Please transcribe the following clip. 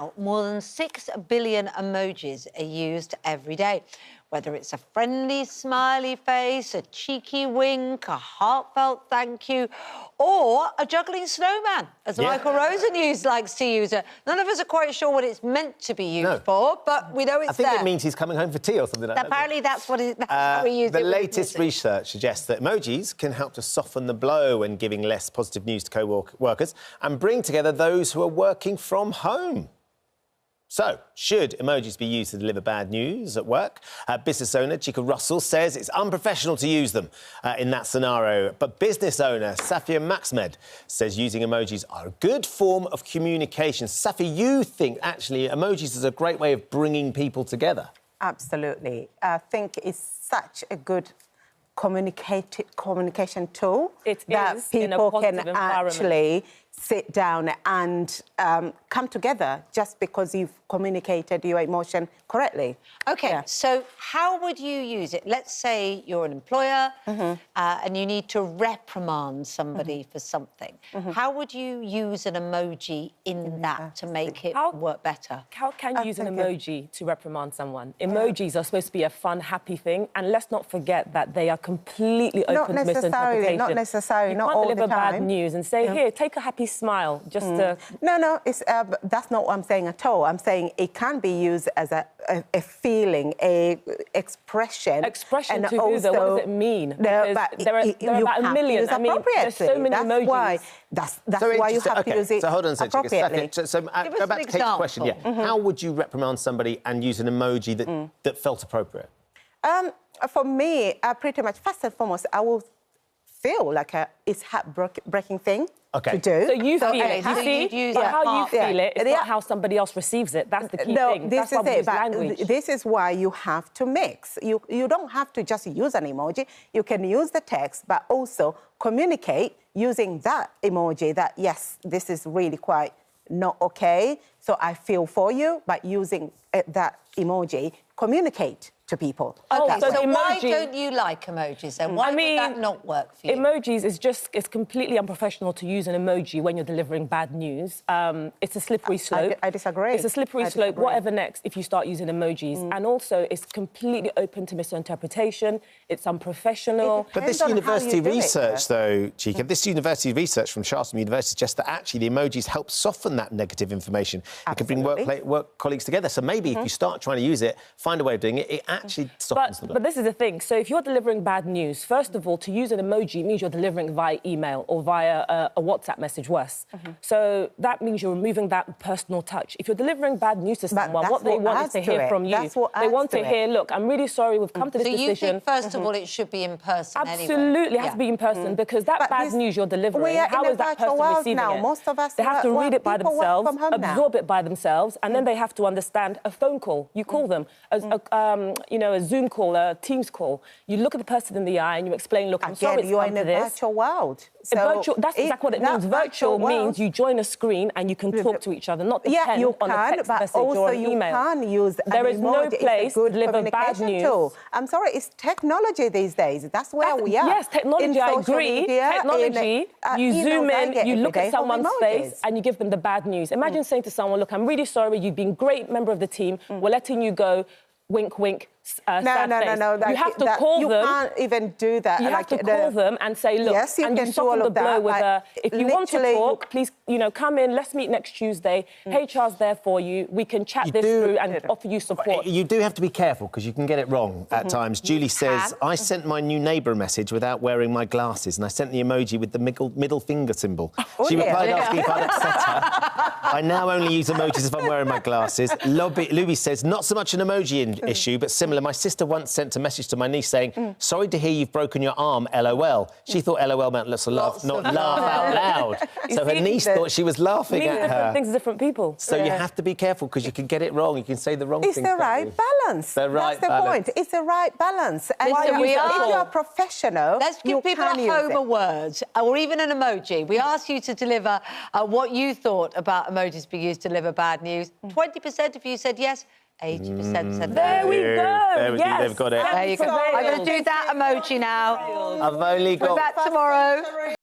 now, more than 6 billion emojis are used every day. Whether it's a friendly smiley face, a cheeky wink, a heartfelt thank you, or a juggling snowman, as Michael Rosen likes to use it. None of us are quite sure what it's meant to be used for, but we know it's there. I think it means he's coming home for tea or something like that. Apparently that's what how we use it. The latest research suggests that emojis can help to soften the blow when giving less positive news to co-workers and bring together those who are working from home. So, should emojis be used to deliver bad news at work? Business owner Chica Russell says it's unprofessional to use them in that scenario. But business owner Safia Maxmed says using emojis are a good form of communication. Safia, you think, actually, emojis is a great way of bringing people together? Absolutely. I think it's such a good communication tool that people can actually sit down and come together just because you've communicated your emotion correctly. OK, so how would you use it? Let's say you're an employer and you need to reprimand somebody for something. How would you use an emoji in that to make it work better? How can you use an emoji to reprimand someone? Emojis are supposed to be a fun, happy thing, and let's not forget that they are completely open to misinterpretation. Not necessarily, not all the time. You can't deliver bad news and say, here, take a happy smile, just to... No, it's, that's not what I'm saying at all. I'm saying it can be used as a feeling, a expression. Expression and to also, who, though? What does it mean? No, but there are about a million. I mean, there's so many emojis. That's why you have to use it so hold on a second. appropriately. So go back to Kate's question. How would you reprimand somebody and use an emoji that felt appropriate? For me, pretty much, first and foremost, I will feel like it's a heartbreaking thing to do. So you feel it, you see? But how you feel it is not how somebody else receives it. That's the key thing. This is it. Language. This is why you have to mix. You don't have to just use an emoji. You can use the text, but also communicate using that emoji that, yes, this is really quite not OK, so I feel for you, but using that emoji, communicate to people. OK, so why don't you like emojis then? Why would that not work for you? Emojis it's completely unprofessional to use an emoji when you're delivering bad news. It's a slippery slope. I disagree. It's a slippery slope, whatever next, if you start using emojis. And also, it's completely open to misinterpretation. It's unprofessional. But this university research, though, Chica, this university research from Charleston University suggests that actually the emojis help soften that negative information. It can bring work colleagues together. So maybe if you start trying to use it, find a way of doing it, it actually softens the blow. But this is the thing. So if you're delivering bad news, first of all, to use an emoji means you're delivering via email or via a WhatsApp message, worse. So that means you're removing that personal touch. If you're delivering bad news to someone, what they want is to hear from you. They want to hear, look, I'm really sorry, we've come to this decision. So you think, first of all, it should be in person Absolutely, it has to be in person, because that bad news you're delivering, how is that person receiving it? Most of us they have to read it by themselves, absorb it by themselves, and then they have to understand a phone call. You call them, a Zoom call, a Teams call. You look at the person in the eye and you explain, look, I'm sorry you're in a virtual world. So that's exactly what it means. Virtual means you join a screen and you can talk to each other, not depend on a text message or an email. Can use there is no place to deliver bad news. Tool. I'm sorry, it's technology these days. That's where we are. Yes, technology, I agree. Technology, you zoom in, you look at someone's face and you give them the bad news. Imagine saying to someone, look, I'm really sorry, you've been a great member of the team, we're letting you go, wink, wink, No. You have to call them. You can't even do that. You have to call them and say, look, yes, you and can you soften the blow with a, if you want to talk, please, come in, let's meet next Tuesday. HR's there for you. We can chat this through and offer you support. You do have to be careful because you can get it wrong at times. Julie says, I sent my new neighbour a message without wearing my glasses and I sent the emoji with the middle finger symbol. She replied asking if I'd upset her. I now only use emojis if I'm wearing my glasses. Louis says, not so much an emoji issue, but similar. My sister once sent a message to my niece saying, sorry to hear you've broken your arm, LOL. She thought LOL meant lots of love, not laugh out loud. So her niece thought she was laughing at her. Different things to different people. So you have to be careful because you can get it wrong. You can say the wrong thing. It's the right balance. That's the point. It's the right balance. And if you're a professional, let's give people at home a word or even an emoji. We asked you to deliver what you thought about emojis being used to deliver bad news. 20% of you said yes. 80% said no. There we go. Yes. They've got it. There you go. I'm going to do that emoji now. I've only got... We're back tomorrow.